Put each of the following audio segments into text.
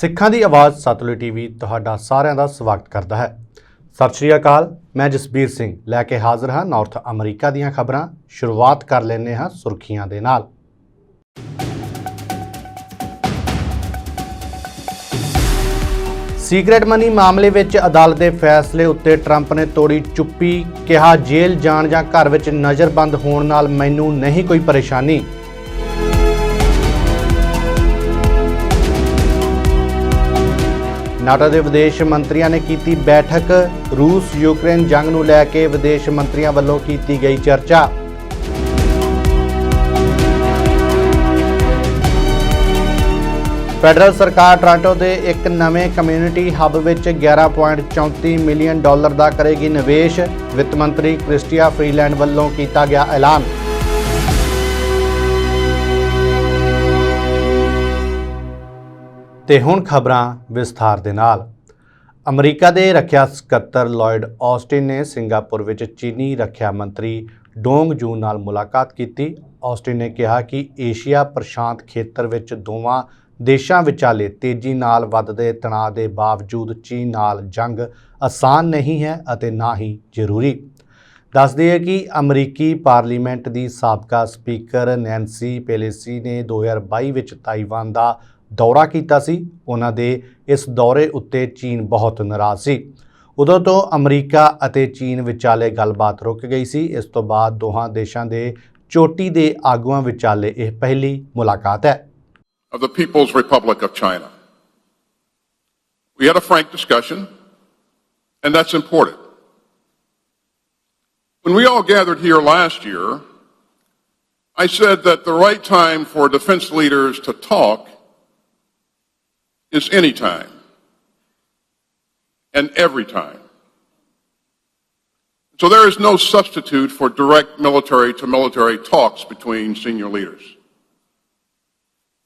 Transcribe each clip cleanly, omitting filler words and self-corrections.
ਸਿੱਖਾਂ ਦੀ ਆਵਾਜ਼ ਸਤਲੁਜ ਟੀਵੀ ਤੁਹਾਡਾ ਸਾਰਿਆਂ ਦਾ ਸਵਾਗਤ ਕਰਦਾ ਹੈ। ਸਤਿ ਸ਼੍ਰੀ ਅਕਾਲ, ਮੈਂ ਜਸਬੀਰ ਸਿੰਘ ਲੈ ਕੇ ਹਾਜ਼ਰ ਹਾਂ ਨਾਰਥ ਅਮਰੀਕਾ ਦੀਆਂ ਖਬਰਾਂ। ਸ਼ੁਰੂਆਤ ਕਰ ਲੈਂਦੇ ਹਾਂ ਸੁਰਖੀਆਂ ਦੇ ਨਾਲ। ਸੀਕ੍ਰੇਟ ਮਨੀ ਮਾਮਲੇ ਵਿੱਚ ਅਦਾਲਤ ਦੇ ਫੈਸਲੇ ਉੱਤੇ ਟਰੰਪ ਨੇ ਤੋੜੀ ਚੁੱਪੀ। ਕਿਹਾ ਜੇਲ੍ਹ ਜਾਣ ਜਾਂ ਘਰ ਵਿੱਚ ਨਜ਼ਰਬੰਦ ਹੋਣ ਨਾਲ ਮੈਨੂੰ ਨਹੀਂ ਕੋਈ ਪਰੇਸ਼ਾਨੀ। ਨਾਟੋ ਦੇ ਵਿਦੇਸ਼ ਮੰਤਰੀਆਂ ਨੇ ਕੀਤੀ ਬੈਠਕ। ਰੂਸ ਯੂਕਰੇਨ ਜੰਗ ਨੂੰ ਲੈ ਕੇ ਵਿਦੇਸ਼ ਮੰਤਰੀਆਂ ਵੱਲੋਂ ਕੀਤੀ ਗਈ ਚਰਚਾ। ਫੈਡਰਲ ਸਰਕਾਰ ਟੋਰਾਂਟੋ ਦੇ ਇੱਕ ਨਵੇਂ ਕਮਿਊਨਿਟੀ ਹੱਬ ਵਿੱਚ $11.34 ਮਿਲੀਅਨ ਦਾ ਕਰੇਗੀ ਨਿਵੇਸ਼। ਵਿੱਤ ਮੰਤਰੀ ਕ੍ਰਿਸਟੀਆ ਫਰੀਲੈਂਡ ਵੱਲੋਂ ਕੀਤਾ ਗਿਆ ਐਲਾਨ। ਤੇ ਹੁਣ ਖਬਰਾਂ ਵਿਸਥਾਰ ਦੇ ਨਾਲ। ਅਮਰੀਕਾ ਦੇ ਰੱਖਿਆ ਸਕੱਤਰ ਲਾਇਡ ਆਸਟਿਨ ਨੇ ਸਿੰਗਾਪੁਰ ਵਿੱਚ ਚੀਨੀ ਰੱਖਿਆ ਮੰਤਰੀ ਡੋਂਗ ਜੂਨ ਨਾਲ ਮੁਲਾਕਾਤ ਕੀਤੀ। ਆਸਟਿਨ ਨੇ ਕਿਹਾ ਕਿ ਏਸ਼ੀਆ ਪ੍ਰਸ਼ਾਂਤ ਖੇਤਰ ਵਿੱਚ ਦੋਵਾਂ ਦੇਸ਼ਾਂ ਵਿਚਾਲੇ ਤੇਜ਼ੀ ਨਾਲ ਵੱਧਦੇ ਤਣਾਅ ਦੇ ਬਾਵਜੂਦ ਚੀਨ ਨਾਲ ਜੰਗ ਆਸਾਨ ਨਹੀਂ ਹੈ ਅਤੇ ਨਾ ਹੀ ਜ਼ਰੂਰੀ। ਦੱਸ ਦਈਏ ਕਿ ਅਮਰੀਕੀ ਪਾਰਲੀਮੈਂਟ ਦੀ ਸਾਬਕਾ ਸਪੀਕਰ ਨੈਂਸੀ ਪੈਲੋਸੀ ਨੇ 2022 ਵਿੱਚ ਤਾਈਵਾਨ ਦਾ ਦੌਰਾ ਕੀਤਾ ਸੀ। ਉਹਨਾਂ ਦੇ ਇਸ ਦੌਰੇ ਉੱਤੇ ਚੀਨ ਬਹੁਤ ਨਾਰਾਜ਼ ਸੀ। ਉਦੋਂ ਤੋਂ ਅਮਰੀਕਾ ਅਤੇ ਚੀਨ ਵਿਚਾਲੇ ਗੱਲਬਾਤ ਰੁਕ ਗਈ ਸੀ। ਇਸ ਤੋਂ ਬਾਅਦ ਦੋਹਾਂ ਦੇਸ਼ਾਂ ਦੇ ਚੋਟੀ ਦੇ ਆਗੂਆਂ ਵਿਚਾਲੇ ਇਹ ਪਹਿਲੀ ਮੁਲਾਕਾਤ ਹੈ। Of the People's Republic of China. We had a frank discussion, and that's important. When we all gathered here last year, I said that the right time for defense leaders to talk is any time and every time. So there is no substitute for direct military-to-military talks between senior leaders.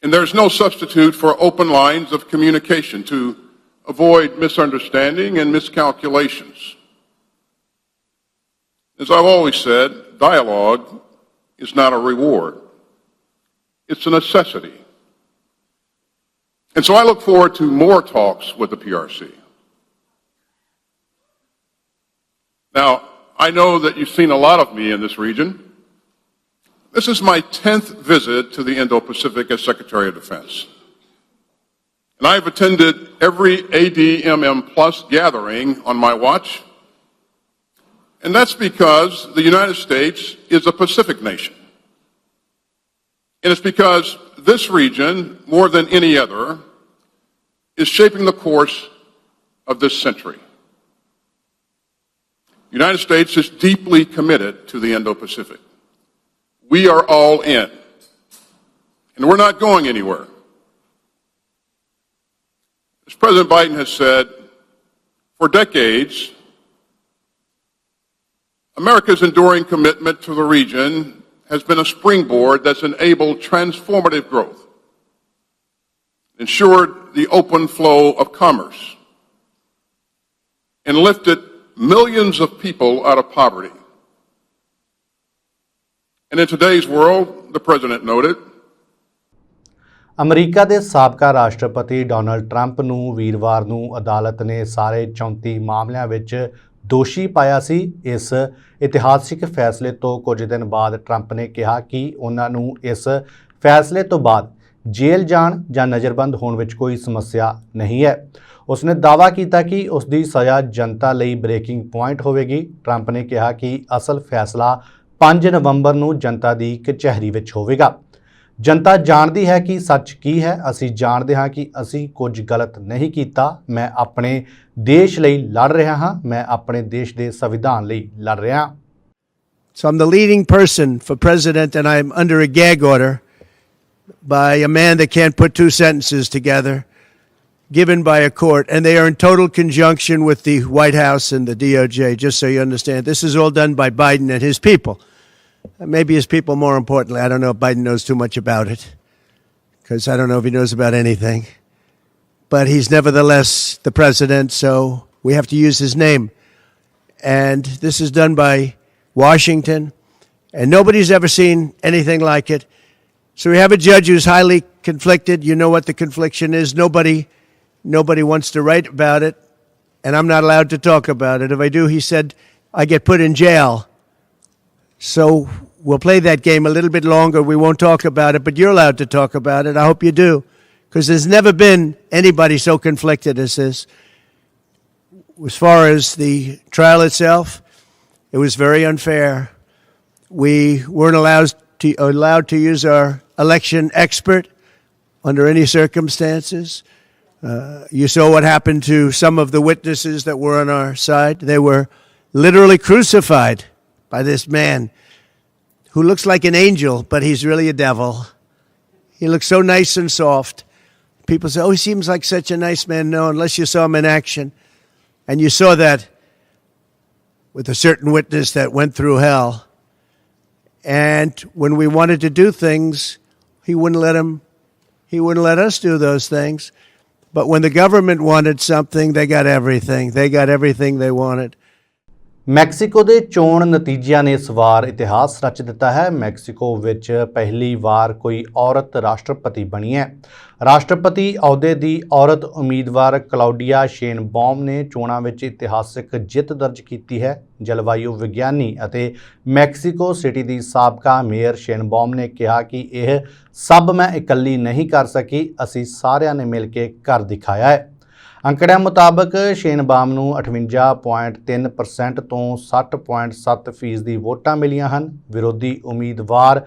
And there's no substitute for open lines of communication to avoid misunderstanding and miscalculations. As I've always said, dialogue is not a reward. It's a necessity. And so I look forward to more talks with the PRC. Now, I know that you've seen a lot of me in this region. This is my 10th visit to the Indo-Pacific as Secretary of Defense. And I've attended every ADMM Plus gathering on my watch. And that's because the United States is a Pacific nation. And it's because this region, more than any other, is shaping the course of this century. The United States is deeply committed to the Indo-Pacific. We are all in, and we're not going anywhere. As President Biden has said, for decades, America's enduring commitment to the region has been a springboard that's enabled transformative growth, ensured the open flow of commerce, and lifted millions of people out of poverty. And in today's world, the president noted, America ਦੇ ਸਾਬਕਾ ਰਾਸ਼ਟਰਪਤੀ Donald Trump ਨੂੰ ਵੀਰਵਾਰ ਨੂੰ ਅਦਾਲਤ ਨੇ ਸਾਰੇ 34 ਮਾਮਲਿਆਂ ਵਿੱਚ ਦੋਸ਼ੀ ਪਾਇਆ ਸੀ। ਇਸ ਇਤਿਹਾਸਿਕ ਫੈਸਲੇ ਤੋਂ ਕੁਝ ਦਿਨ ਬਾਅਦ ਟਰੰਪ ਨੇ ਕਿਹਾ ਕਿ ਉਹਨਾਂ ਨੂੰ ਇਸ ਫੈਸਲੇ ਤੋਂ ਬਾਅਦ ਜੇਲ੍ਹ ਜਾਣ ਜਾਂ ਨਜ਼ਰਬੰਦ ਹੋਣ ਵਿੱਚ ਕੋਈ ਸਮੱਸਿਆ ਨਹੀਂ ਹੈ। ਉਸਨੇ ਦਾਅਵਾ ਕੀਤਾ ਕਿ ਉਸ ਦੀ ਸਜ਼ਾ ਜਨਤਾ ਲਈ ਬ੍ਰੇਕਿੰਗ ਪੁਆਇੰਟ ਹੋਵੇਗੀ। ਟਰੰਪ ਨੇ ਕਿਹਾ ਕਿ ਅਸਲ ਫੈਸਲਾ 5 ਨਵੰਬਰ ਨੂੰ ਜਨਤਾ ਦੀ ਕਚਹਿਰੀ ਵਿੱਚ ਹੋਵੇਗਾ। ਜਨਤਾ ਜਾਣਦੀ ਹੈ ਕਿ ਸੱਚ ਕੀ ਹੈ। ਅਸੀਂ ਜਾਣਦੇ ਹਾਂ ਕਿ ਅਸੀਂ ਕੁਝ ਗਲਤ ਨਹੀਂ ਕੀਤਾ। ਮੈਂ ਆਪਣੇ ਦੇਸ਼ ਲਈ ਲੜ ਰਿਹਾ ਹਾਂ। ਮੈਂ ਆਪਣੇ ਦੇਸ਼ ਦੇ ਸੰਵਿਧਾਨ ਲਈ ਲੜ ਰਿਹਾ ਹਾਂ। So I'm the leading person for president, and I'm under a gag order by a man that can't put two sentences together, given by a court, and they are in total conjunction with the White House and the DOJ, just so you understand. This is all done by Biden and his people. Maybe his people more importantly. I don't know if Biden knows too much about it, because I don't know if he knows about anything. But he's nevertheless the president, so we have to use his name. And this is done by Washington, and nobody's ever seen anything like it. So we have a judge who's highly conflicted. You know what the confliction is. Nobody nobody wants to write about it, and I'm not allowed to talk about it. If I do, he said, I get put in jail. So we'll play that game a little bit longer. We won't talk about it, but you're allowed to talk about it. I hope you do, because there's never been anybody so conflicted as this. As far as the trial itself, it was very unfair. We weren't allowed to use our election expert under any circumstances. You saw what happened to some of the witnesses that were on our side. They were literally crucified by this man who looks like an angel, but he's really a devil. He looks so nice and soft. People say, oh, he seems like such a nice man. No, unless you saw him in action. And you saw that with a certain witness that went through hell. And when we wanted to do things, he wouldn't let us do those things. But when the government wanted something, they got everything. They got everything they wanted. Mexico ਦੇ ਚੋਣ ਨਤੀਜਿਆਂ ਨੇ ਇਸ ਵਾਰ ਇਤਿਹਾਸ ਰਚ ਦਿੱਤਾ ਹੈ। Mexico ਵਿੱਚ ਪਹਿਲੀ ਵਾਰ ਕੋਈ ਔਰਤ ਰਾਸ਼ਟਰਪਤੀ ਬਣੀ ਹੈ। ਰਾਸ਼ਟਰਪਤੀ ਅਹੁਦੇ ਦੀ ਔਰਤ ਉਮੀਦਵਾਰ ਕਲਾਉਡੀਆ ਸ਼ੇਨਬੌਮ ਨੇ ਚੋਣਾਂ ਵਿੱਚ ਇਤਿਹਾਸਕ ਜਿੱਤ ਦਰਜ ਕੀਤੀ ਹੈ। ਜਲਵਾਯੂ ਵਿਗਿਆਨੀ ਅਤੇ ਮੈਕਸੀਕੋ ਸਿਟੀ ਦੀ ਸਾਬਕਾ ਮੇਅਰ ਸ਼ੇਨਬੌਮ ਨੇ ਕਿਹਾ ਕਿ ਇਹ ਸਭ ਮੈਂ ਇਕੱਲੀ ਨਹੀਂ ਕਰ ਸਕੀ, ਅਸੀਂ ਸਾਰਿਆਂ ਨੇ ਮਿਲ ਕੇ ਕਰ ਦਿਖਾਇਆ ਹੈ। ਅੰਕੜਿਆਂ ਮੁਤਾਬਕ ਸ਼ੇਨਬਾਮ ਨੂੰ 58.3% ਤੋਂ 60.7% ਵੋਟਾਂ ਮਿਲੀਆਂ ਹਨ। ਵਿਰੋਧੀ ਉਮੀਦਵਾਰ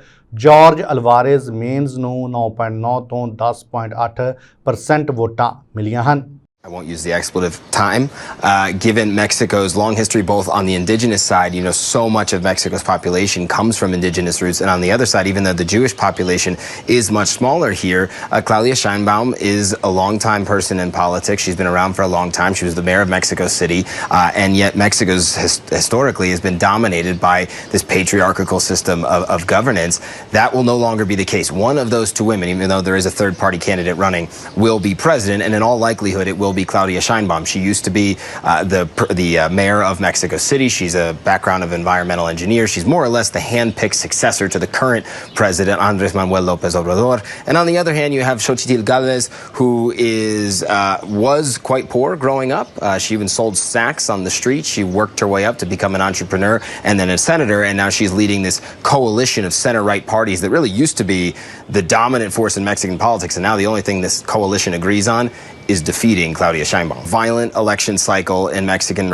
ਜਾਰਜ ਅਲਵਾਰੇਜ਼ ਮੇਨਜ਼ ਨੂੰ 9.9 ਤੋਂ 10.8% ਵੋਟਾਂ ਮਿਲੀਆਂ ਹਨ। I won't use the expletive time. Given Mexico's long history, both on the indigenous side, so much of Mexico's population comes from indigenous roots, and on the other side, even though the Jewish population is much smaller here, Claudia Sheinbaum is a long-time person in politics. She's been around for a long time. She was the mayor of Mexico City, and yet Mexico's historically has been dominated by this patriarchal system of governance. That will no longer be the case. One of those two women, even though there is a third-party candidate running, will be president, and in all likelihood, it will be Claudia Sheinbaum. She used to be the mayor of Mexico City. She's a background of environmental engineer. She's more or less the hand-picked successor to the current president, Andres Manuel Lopez Obrador. And on the other hand, you have Xochitl Galvez, who was quite poor growing up. She even sold snacks on the street. She worked her way up to become an entrepreneur and then a senator, and now she's leading this coalition of center-right parties that really used to be the dominant force in Mexican politics, and now the only thing this coalition agrees on is defeating Claudia Sheinbaum. Violent election cycle in Mexican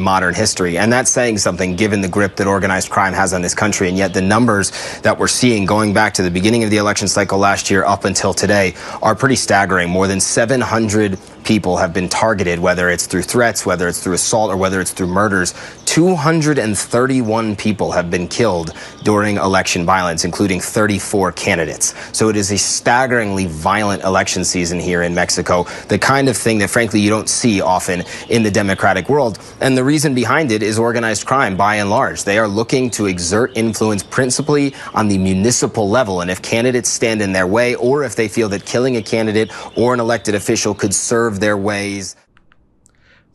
modern history, and that's saying something given the grip that organized crime has on this country. And yet the numbers that we're seeing going back to the beginning of the election cycle last year up until today are pretty staggering. More than 700 people have been targeted, whether it's through threats, whether it's through assault, or whether it's through murders. 231 people have been killed during election violence, including 34 candidates. So it is a staggeringly violent election season here in Mexico, the kind of thing that frankly you don't see often in the democratic world. And the reason behind it is organized crime by and large. They are looking to exert influence principally on the municipal level, and if candidates stand in their way, or if they feel that killing a candidate or an elected official could serve their ways.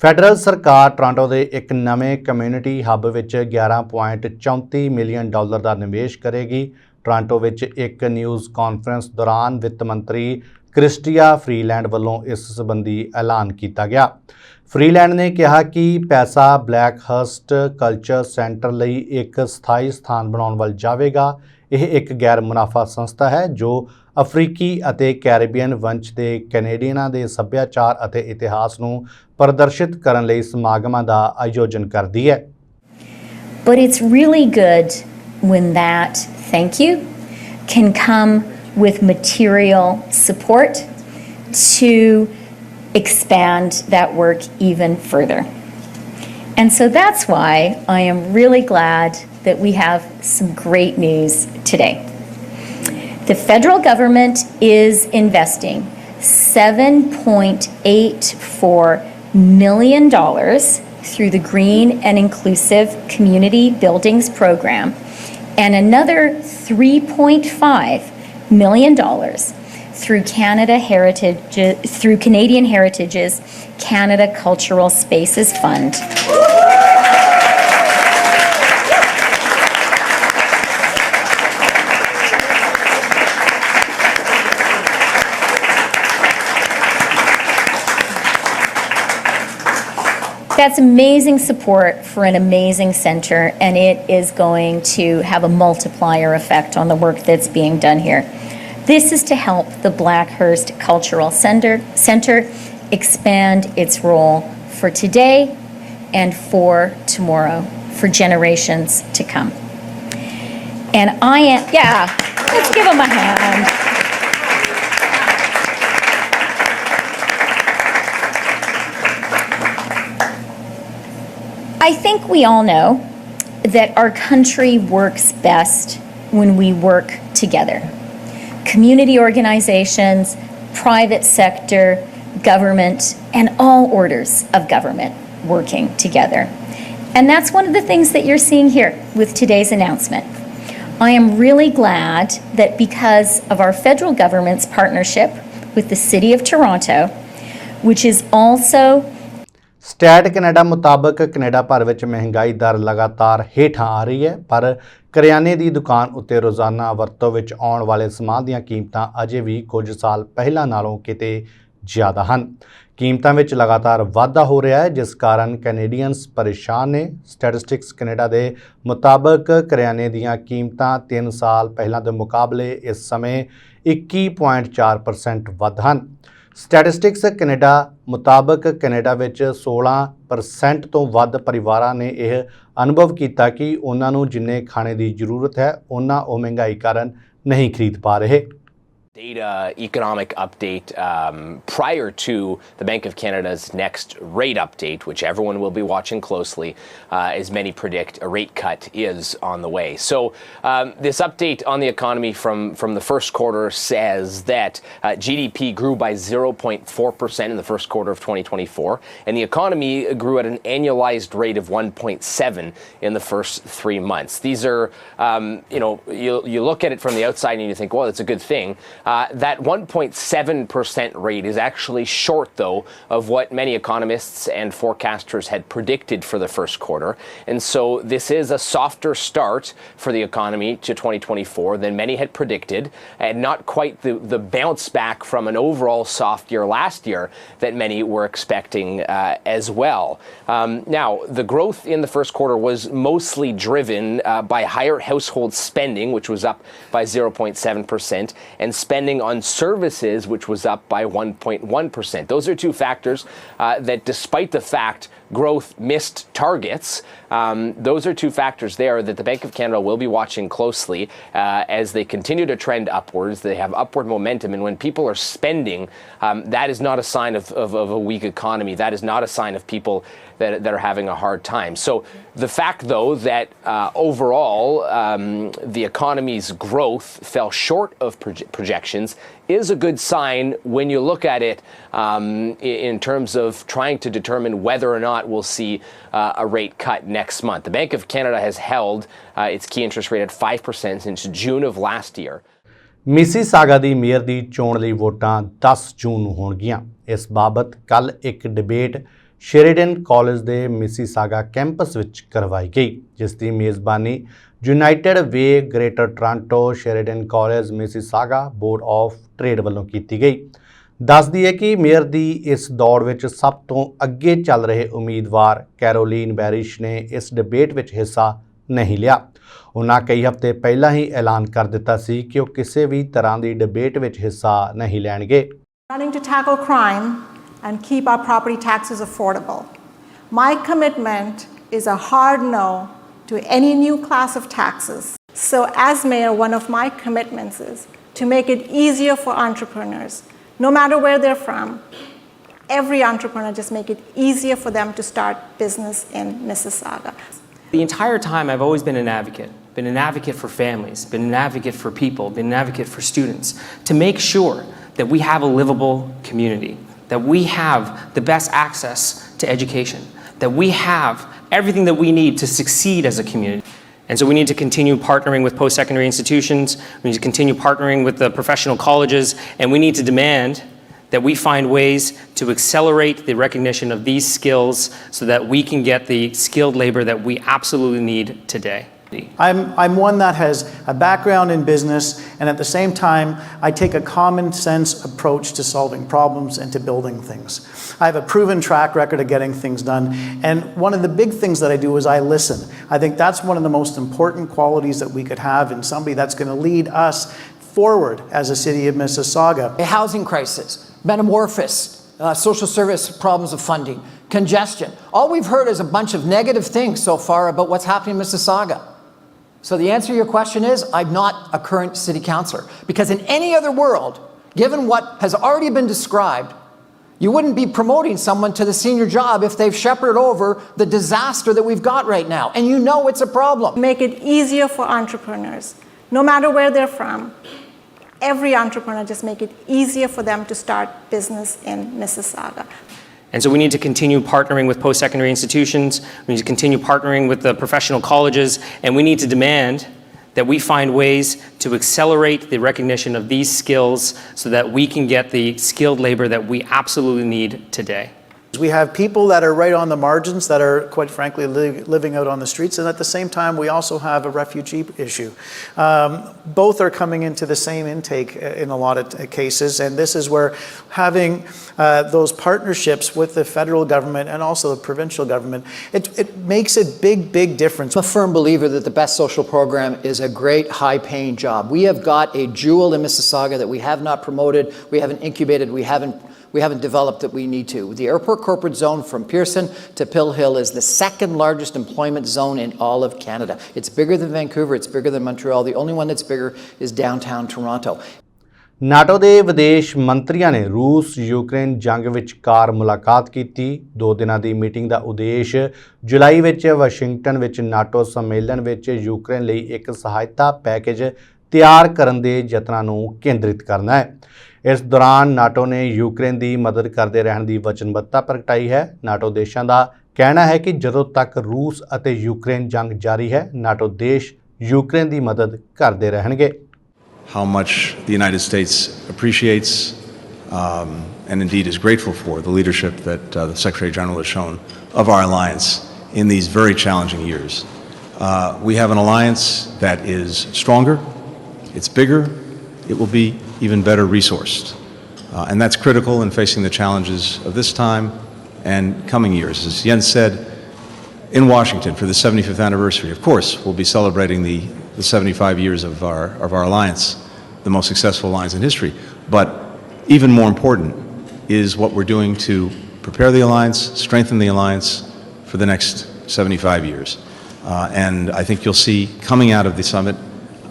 Federal ਸਰਕਾਰ Toronto ਦੇ ਇੱਕ ਨਵੇਂ community ਹੱਬ ਵਿੱਚ $11.34 million ਦਾ ਨਿਵੇਸ਼ ਕਰੇਗੀ। Toronto ਵਿੱਚ ਇੱਕ news conference ਦੌਰਾਨ ਵਿੱਤ ਮੰਤਰੀ ਕ੍ਰਿਸਟੀਆ ਫਰੀਲੈਂਡ ਵੱਲੋਂ ਇਸ ਸੰਬੰਧੀ ਐਲਾਨ ਕੀਤਾ ਗਿਆ। ਫਰੀਲੈਂਡ ਨੇ ਕਿਹਾ ਕਿ ਪੈਸਾ ਬਲੈਕਹਰਸਟ ਕਲਚਰ ਸੈਂਟਰ ਲਈ ਇੱਕ ਸਥਾਈ ਸਥਾਨ ਬਣਾਉਣ ਵੱਲ ਜਾਵੇਗਾ। ਇਹ ਇੱਕ ਗੈਰ ਮੁਨਾਫਾ ਸੰਸਥਾ ਹੈ ਜੋ ਅਫਰੀਕੀ ਅਤੇ ਕੈਰੀਬੀਅਨ ਵੰਸ਼ ਦੇ ਕੈਨੇਡੀਅਨਾਂ ਦੇ ਸੱਭਿਆਚਾਰ ਅਤੇ ਇਤਿਹਾਸ ਨੂੰ ਪ੍ਰਦਰਸ਼ਿਤ ਕਰਨ ਲਈ ਸਮਾਗਮਾਂ ਦਾ ਆਯੋਜਨ ਕਰਦੀ ਹੈ। But it's really good when that thank you can come with material support to expand that work even further. And so that's why I am really glad that we have some great news today. The federal government is investing $7.84 million through the Green and Inclusive Community Buildings Program, and another $3.5 million through Canadian Heritage's Canada Cultural Spaces Fund. That's amazing support for an amazing center, and it is going to have a multiplier effect on the work that's being done here. This is to help the Blackhurst Cultural Center expand its role for today and for tomorrow, for generations to come. And let's give them a hand. I think we all know that our country works best when we work together. Community organizations, private sector, government, and all orders of government working together. And that's one of the things that you're seeing here with today's announcement. I am really glad that because of our federal government's partnership with the City of Toronto, which is also state Canada ਮੁਤਾਬਕ Canada ਭਰ ਵਿੱਚ ਮਹਿੰਗਾਈ ਦਰ ਲਗਾਤਾਰ ਹੇਠਾਂ ਆ ਰਹੀ ਹੈ, ਪਰ ਕਰਿਆਨੇ ਦੀ ਦੁਕਾਨ ਉੱਤੇ ਰੋਜ਼ਾਨਾ ਵਰਤੋਂ ਵਿੱਚ ਆਉਣ ਵਾਲੇ ਸਮਾਨ ਦੀਆਂ ਕੀਮਤਾਂ ਅਜੇ ਵੀ ਕੁਝ ਸਾਲ ਪਹਿਲਾਂ ਨਾਲੋਂ ਕਿਤੇ ਜ਼ਿਆਦਾ ਹਨ। ਕੀਮਤਾਂ ਵਿੱਚ ਲਗਾਤਾਰ ਵਾਧਾ ਹੋ ਰਿਹਾ ਹੈ, ਜਿਸ ਕਾਰਨ ਕੈਨੇਡੀਅਨਸ ਪਰੇਸ਼ਾਨ ਨੇ। ਸਟੈਟਿਸਟਿਕਸ ਕੈਨੇਡਾ ਦੇ ਮੁਤਾਬਕ ਕਰਿਆਨੇ ਦੀਆਂ ਕੀਮਤਾਂ 3 ਸਾਲ ਪਹਿਲਾਂ ਦੇ ਮੁਕਾਬਲੇ ਇਸ ਸਮੇਂ 21.4% ਵੱਧ ਹਨ। ਸਟੈਟਿਸਟਿਕਸ ਕੈਨੇਡਾ ਮੁਤਾਬਕ ਕੈਨੇਡਾ ਵਿੱਚ 16% ਤੋਂ ਵੱਧ ਪਰਿਵਾਰਾਂ ਨੇ ਇਹ ਅਨੁਭਵ ਕੀਤਾ ਕਿ ਉਹਨਾਂ ਨੂੰ ਜਿੰਨੇ ਖਾਣੇ ਦੀ ਜ਼ਰੂਰਤ ਹੈ ਉਹਨਾਂ ਉਹ ਮਹਿੰਗਾਈ ਕਾਰਨ ਨਹੀਂ ਖਰੀਦ ਪਾ ਰਹੇ। Data economic update prior to the Bank of Canada's next rate update, which everyone will be watching closely, as many predict a rate cut is on the way. So this update on the economy from the first quarter says that GDP grew by 0.4% in the first quarter of 2024, and the economy grew at an annualized rate of 1.7 in the first 3 months. These are, you look at it from the outside and you think, well, it's a good thing. That 1.7% rate is actually short, though, of what many economists and forecasters had predicted for the first quarter. And so this is a softer start for the economy to 2024 than many had predicted, and not quite the bounce back from an overall soft year last year that many were expecting as well. Now, the growth in the first quarter was mostly driven by higher household spending, which was up by 0.7%, and spending on services, which was up by 1.1%. Those are two factors that, despite the fact growth missed targets, those are two factors there that the Bank of Canada will be watching closely as they continue to trend upwards. They have upward momentum, and when people are spending, that is not a sign of a weak economy. That is not a sign of people that are having a hard time. So the fact, though, that overall the economy's growth fell short of projections is a good sign when you look at it in terms of trying to determine whether or not we'll see a rate cut next month. The Bank of Canada has held its key interest rate at 5% since June of last year. Mississauga the mayor ਦੀ ਚੋਣ ਲਈ ਵੋਟਾਂ 10 ਜੂਨ ਨੂੰ ਹੋਣਗੀਆਂ। ਇਸ ਬਾਬਤ ਕੱਲ ਇੱਕ debate Sheridan College ਦੇ ਮਿਸੀਸਾਗਾ ਕੈਂਪਸ ਵਿੱਚ ਕਰਵਾਈ ਗਈ, ਜਿਸ ਦੀ ਮੇਜ਼ਬਾਨੀ United Way Greater Toronto Sheridan College Mississauga Board of Trade ਵੱਲੋਂ ਕੀਤੀ ਗਈ। ਦੱਸਦੀ ਹੈ ਕਿ ਮੇਅਰ ਦੀ ਇਸ ਦੌੜ ਵਿੱਚ ਸਭ ਤੋਂ ਅੱਗੇ ਚੱਲ ਰਹੇ ਉਮੀਦਵਾਰ ਕੈਰੋਲੀਨ ਬੈਰਿਸ਼ ਨੇ ਇਸ ਡਿਬੇਟ ਵਿੱਚ ਹਿੱਸਾ ਨਹੀਂ ਲਿਆ। ਉਹਨਾਂ ਕਈ ਹਫ਼ਤੇ ਪਹਿਲਾਂ ਹੀ ਐਲਾਨ ਕਰ ਦਿੱਤਾ ਸੀ ਕਿ ਉਹ ਕਿਸੇ ਵੀ ਤਰ੍ਹਾਂ ਦੀ ਡਿਬੇਟ ਵਿੱਚ ਹਿੱਸਾ ਨਹੀਂ ਲੈਣਗੇ। Running to tackle crime and keep our property taxes affordable. My commitment is a hard no to any new class of taxes. So as mayor, one of my commitments is to make it easier for entrepreneurs, no matter where they're from. Every entrepreneur, just make it easier for them to start business in Mississauga. The entire time I've always been an advocate for families, been an advocate for people, been an advocate for students, to make sure that we have a livable community, that we have the best access to education, that we have everything that we need to succeed as a community. And so we need to continue partnering with post-secondary institutions, we need to continue partnering with the professional colleges, and we need to demand that we find ways to accelerate the recognition of these skills so that we can get the skilled labor that we absolutely need today. I'm one that has a background in business, and at the same time, I take a common sense approach to solving problems and to building things. I have a proven track record of getting things done, and one of the big things that I do is I listen. I think that's one of the most important qualities that we could have in somebody that's going to lead us forward as a city of Mississauga. A housing crisis, metamorphosis, social service problems of funding, congestion. All we've heard is a bunch of negative things so far about what's happening in Mississauga. So the answer to your question is, I'm not a current city councillor. Because in any other world, given what has already been described, you wouldn't be promoting someone to the senior job if they've shepherded over the disaster that we've got right now. And you know it's a problem. Make it easier for entrepreneurs, no matter where they're from. Every entrepreneur, just make it easier for them to start business in Mississauga. And so we need to continue partnering with post-secondary institutions, we need to continue partnering with the professional colleges, and we need to demand that we find ways to accelerate the recognition of these skills so that we can get the skilled labor that we absolutely need today. We have people that are right on the margins that are, quite frankly, living out on the streets, and at the same time, we also have a refugee issue. Both are coming into the same intake in a lot of cases, and this is where having those partnerships with the federal government and also the provincial government, it makes a big difference. I'm a firm believer that the best social program is a great high-paying job. We have got a jewel in Mississauga that we have not promoted, we haven't incubated, we haven't developed that we need to. The airport corporate zone from Pearson to Pill Hill is the second largest employment zone in all of Canada. It's bigger than Vancouver, it's bigger than Montreal. The only one that's bigger is downtown Toronto. NATO ਦੇ ਵਿਦੇਸ਼ ਮੰਤਰੀਆਂ ਨੇ ਰੂਸ Ukraine ਜੰਗ ਵਿਚਕਾਰ ਮੁਲਾਕਾਤ ਕੀਤੀ। 2 ਦਿਨਾਂ ਦੀ ਮੀਟਿੰਗ ਦਾ ਉਦੇਸ਼ ਜੁਲਾਈ ਵਿੱਚ ਵਾਸ਼ਿੰਗਟਨ ਵਿੱਚ ਨਾਟੋ ਸੰਮੇਲਨ ਵਿੱਚ ਯੂਕਰੇਨ ਲਈ ਇੱਕ ਸਹਾਇਤਾ ਪੈਕੇਜ ਤਿਆਰ ਕਰਨ ਦੇ ਯਤਨਾਂ ਨੂੰ ਕੇਂਦਰਿਤ ਕਰਨਾ ਹੈ। ਇਸ ਦੌਰਾਨ ਨਾਟੋ ਨੇ ਯੂਕਰੇਨ ਦੀ ਮਦਦ ਕਰਦੇ ਰਹਿਣ ਦੀ ਵਚਨਬੱਧਤਾ ਪ੍ਰਗਟਾਈ ਹੈ। ਨਾਟੋ ਦੇਸ਼ਾਂ ਦਾ ਕਹਿਣਾ ਹੈ ਕਿ ਜਦੋਂ ਤੱਕ ਰੂਸ ਅਤੇ ਯੂਕਰੇਨ ਜੰਗ ਜਾਰੀ ਹੈ, ਨਾਟੋ ਦੇਸ਼ ਯੂਕਰੇਨ ਦੀ ਮਦਦ ਕਰਦੇ ਰਹਿਣਗੇ। How much the United States appreciates and indeed is grateful for the leadership that the Secretary General has shown of our alliance in these very challenging years. We have an alliance that is stronger, it's bigger, it will be even better resourced. And that's critical in facing the challenges of this time and coming years. As Jens said, in Washington for the 75th anniversary, of course, we'll be celebrating the 75 years of our alliance, the most successful alliance in history. But even more important is what we're doing to prepare the alliance, strengthen the alliance for the next 75 years. And I think you'll see coming out of the summit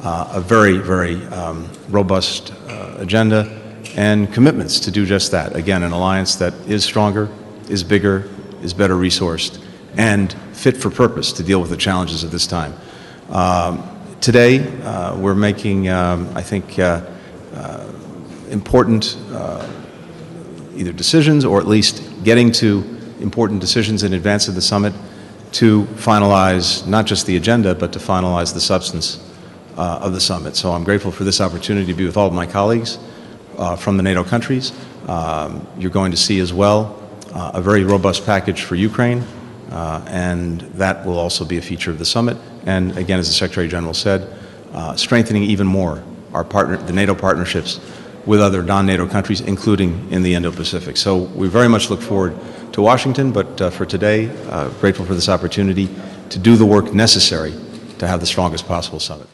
a very robust agenda and commitments to do just that. Again, an alliance that is stronger, is bigger, is better resourced, and fit for purpose to deal with the challenges of this time. Today, we're making, I think, important either decisions or at least getting to important decisions in advance of the summit to finalize not just the agenda, but to finalize the substance of the summit. So I'm grateful for this opportunity to be with all of my colleagues from the NATO countries. You're going to see as well a very robust package for Ukraine, and that will also be a feature of the summit. And again, as the Secretary General said, strengthening even more the NATO partnerships with other non-NATO countries, including in the Indo-Pacific. So we very much look forward to Washington, but for today, grateful for this opportunity to do the work necessary to have the strongest possible summit.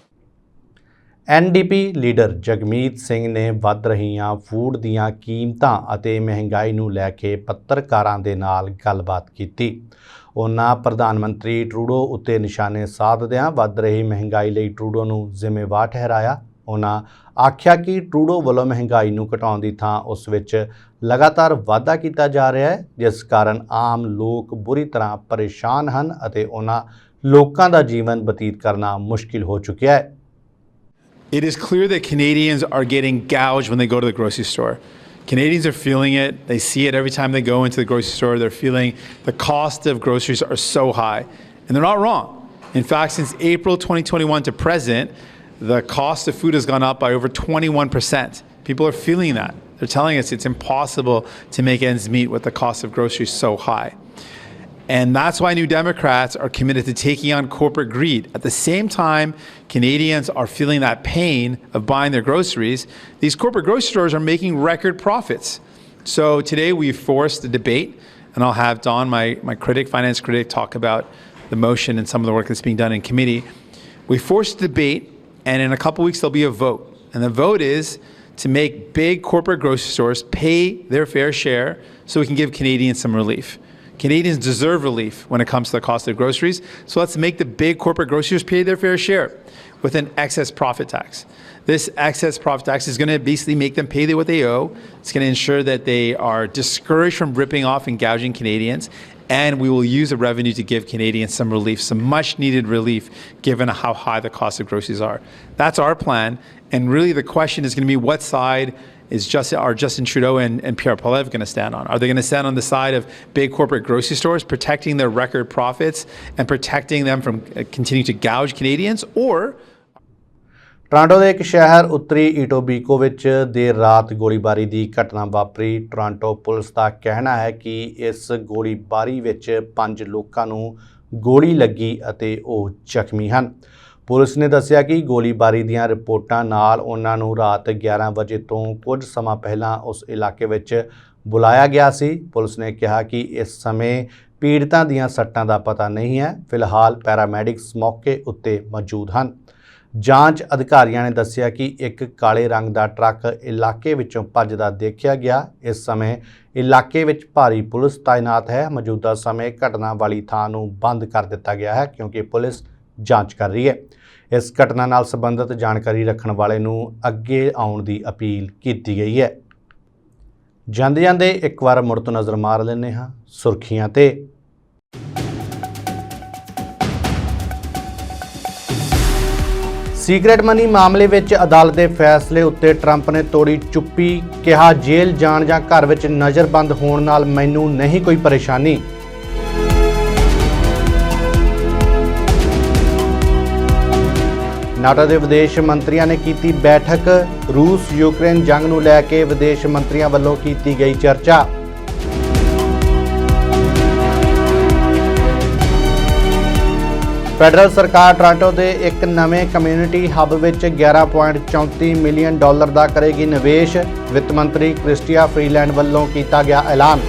NDP leader Jagmeet Singh ਨੇ ਵੱਧ ਰਹੀਆਂ food ਦੀਆਂ ਕੀਮਤਾਂ ਅਤੇ ਮਹਿੰਗਾਈ ਨੂੰ ਲੈ ਕੇ ਪੱਤਰਕਾਰਾਂ ਦੇ ਨਾਲ ਗੱਲਬਾਤ ਕੀਤੀ। ਉਹਨਾਂ ਪ੍ਰਧਾਨ ਮੰਤਰੀ ਟਰੂਡੋ ਉੱਤੇ ਨਿਸ਼ਾਨੇ ਸਾਧਦਿਆਂ ਵੱਧ ਰਹੀ ਮਹਿੰਗਾਈ ਲਈ ਟਰੂਡੋ ਨੂੰ ਜ਼ਿੰਮੇਵਾਰ ਠਹਿਰਾਇਆ। ਉਹਨਾਂ ਆਖਿਆ ਕਿ ਟਰੂਡੋ ਵੱਲੋਂ ਮਹਿੰਗਾਈ ਨੂੰ ਘਟਾਉਣ ਦੀ ਥਾਂ ਉਸ ਵਿੱਚ ਲਗਾਤਾਰ ਵਾਧਾ ਕੀਤਾ ਜਾ ਰਿਹਾ ਹੈ, ਜਿਸ ਕਾਰਨ ਆਮ ਲੋਕ ਬੁਰੀ ਤਰ੍ਹਾਂ ਪਰੇਸ਼ਾਨ ਹਨ ਅਤੇ ਉਹਨਾਂ ਲੋਕਾਂ ਦਾ ਜੀਵਨ ਬਤੀਤ ਕਰਨਾ ਮੁਸ਼ਕਿਲ ਹੋ ਚੁੱਕਿਆ ਹੈ। It is clear that Canadians are getting gouged when they go to the grocery store. Canadians are feeling it. They see it every time they go into the grocery store. They're feeling the cost of groceries are so high. And they're not wrong. In fact, since April 2021 to present, the cost of food has gone up by over 21%. People are feeling that. They're telling us it's impossible to make ends meet with the cost of groceries so high. And that's why New Democrats are committed to taking on corporate greed. At the same time, Canadians are feeling that pain of buying their groceries. These corporate grocery stores are making record profits. So today we forced a debate, and I'll have Don, my critic, finance critic, talk about the motion and some of the work that's being done in committee. We forced a debate, and in a couple weeks there'll be a vote. And the vote is to make big corporate grocery stores pay their fair share so we can give Canadians some relief. Canadians deserve relief when it comes to the cost of groceries, so let's make the big corporate grocery stores pay their fair share with an excess profit tax. This excess profit tax is going to basically make them pay what they owe. It's going to ensure that they are discouraged from ripping off and gouging Canadians, and we will use the revenue to give Canadians some relief, some much needed relief given how high the cost of groceries are. That's our plan, and really the question is going to be what side are Justin Trudeau and Pierre Poilievre going to stand on? Are they going to stand on the side of big corporate grocery stores, protecting their record profits and protecting them from continuing to gouge Canadians, or Toronto ਦੇ ਇੱਕ ਸ਼ਹਿਰ ਉੱਤਰੀ ਈਟੋਬੀਕੋ ਵਿੱਚ ਦੇਰ ਰਾਤ ਗੋਲੀਬਾਰੀ ਦੀ ਘਟਨਾ ਵਾਪਰੀ। ਟੋਰਾਂਟੋ ਪੁਲਿਸ ਦਾ ਕਹਿਣਾ ਹੈ ਕਿ ਇਸ ਗੋਲੀਬਾਰੀ ਵਿੱਚ 5 ਲੋਕਾਂ ਨੂੰ ਗੋਲੀ ਲੱਗੀ ਅਤੇ ਉਹ ਜ਼ਖਮੀ ਹਨ। ਪੁਲਿਸ ਨੇ ਦੱਸਿਆ ਕਿ ਗੋਲੀਬਾਰੀ ਦੀਆਂ ਰਿਪੋਰਟਾਂ ਨਾਲ ਉਹਨਾਂ ਨੂੰ ਰਾਤ 11 ਵਜੇ ਤੋਂ ਕੁਝ ਸਮਾਂ ਪਹਿਲਾਂ ਉਸ ਇਲਾਕੇ ਵਿੱਚ ਬੁਲਾਇਆ ਗਿਆ ਸੀ। ਪੁਲਿਸ ਨੇ ਕਿਹਾ ਕਿ ਇਸ ਸਮੇਂ ਪੀੜਤਾਂ ਦੀਆਂ ਸੱਟਾਂ ਦਾ ਪਤਾ ਨਹੀਂ ਹੈ। ਫਿਲਹਾਲ ਪੈਰਾਮੈਡਿਕਸ ਮੌਕੇ ਉੱਤੇ ਮੌਜੂਦ ਹਨ। ਜਾਂਚ ਅਧਿਕਾਰੀਆਂ ਨੇ ਦੱਸਿਆ ਕਿ ਇੱਕ ਕਾਲੇ ਰੰਗ ਦਾ ਟਰੱਕ ਇਲਾਕੇ ਵਿੱਚੋਂ ਭੱਜਦਾ ਦੇਖਿਆ ਗਿਆ। ਇਸ ਸਮੇਂ ਇਲਾਕੇ ਵਿੱਚ ਭਾਰੀ ਪੁਲਿਸ ਤਾਇਨਾਤ ਹੈ। ਮੌਜੂਦਾ ਸਮੇਂ ਘਟਨਾ ਵਾਲੀ ਥਾਂ ਨੂੰ ਬੰਦ ਕਰ ਦਿੱਤਾ ਗਿਆ ਹੈ ਕਿਉਂਕਿ ਪੁਲਿਸ ਜਾਂਚ ਕਰ ਰਹੀ ਹੈ। ਇਸ ਘਟਨਾ ਨਾਲ ਸੰਬੰਧਿਤ ਜਾਣਕਾਰੀ ਰੱਖਣ ਵਾਲੇ ਨੂੰ ਅੱਗੇ ਆਉਣ ਦੀ ਅਪੀਲ ਕੀਤੀ ਗਈ ਹੈ। ਜਾਂਦੇ ਜਾਂਦੇ ਇੱਕ ਵਾਰ ਮੁੜ ਤੋਂ ਨਜ਼ਰ ਮਾਰ ਲੈਂਦੇ ਹਾਂ ਸੁਰਖੀਆਂ ਤੇ। ਸੀਕ੍ਰੇਟ ਮਨੀ ਮਾਮਲੇ ਵਿੱਚ ਅਦਾਲਤ ਦੇ ਫੈਸਲੇ ਉੱਤੇ ਟਰੰਪ ਨੇ ਤੋੜੀ ਚੁੱਪੀ। ਕਿਹਾ ਜੇਲ੍ਹ ਜਾਣ ਜਾਂ ਘਰ ਵਿੱਚ ਨਜ਼ਰਬੰਦ ਹੋਣ ਨਾਲ ਮੈਨੂੰ ਨਹੀਂ ਕੋਈ ਪਰੇਸ਼ਾਨੀ। ਨਾਟੋ ਦੇ ਵਿਦੇਸ਼ ਮੰਤਰੀਆਂ ਨੇ ਕੀਤੀ ਬੈਠਕ। ਰੂਸ ਯੂਕਰੇਨ ਜੰਗ ਨੂੰ ਲੈ ਕੇ ਵਿਦੇਸ਼ ਮੰਤਰੀਆਂ ਵੱਲੋਂ ਕੀਤੀ ਗਈ ਚਰਚਾ। ਫੈਡਰਲ ਸਰਕਾਰ ਟੋਰਾਂਟੋ ਦੇ ਇੱਕ ਨਵੇਂ ਕਮਿਊਨਿਟੀ ਹੱਬ ਵਿੱਚ $11.34 ਮਿਲੀਅਨ ਦਾ ਕਰੇਗੀ ਨਿਵੇਸ਼। ਵਿੱਤ ਮੰਤਰੀ ਕ੍ਰਿਸਟੀਆ ਫਰੀਲੈਂਡ ਵੱਲੋਂ ਕੀਤਾ ਗਿਆ ਐਲਾਨ।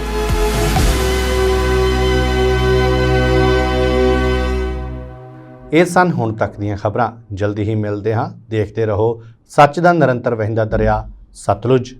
ਇਹ ਸਨ ਹੁਣ ਤੱਕ ਦੀਆਂ ਖਬਰਾਂ। ਜਲਦੀ ਹੀ ਮਿਲਦੇ ਹਾਂ। ਦੇਖਦੇ ਰਹੋ ਸੱਚ ਦਾ ਨਿਰੰਤਰ ਵਹਿੰਦਾ ਦਰਿਆ ਸਤਲੁਜ।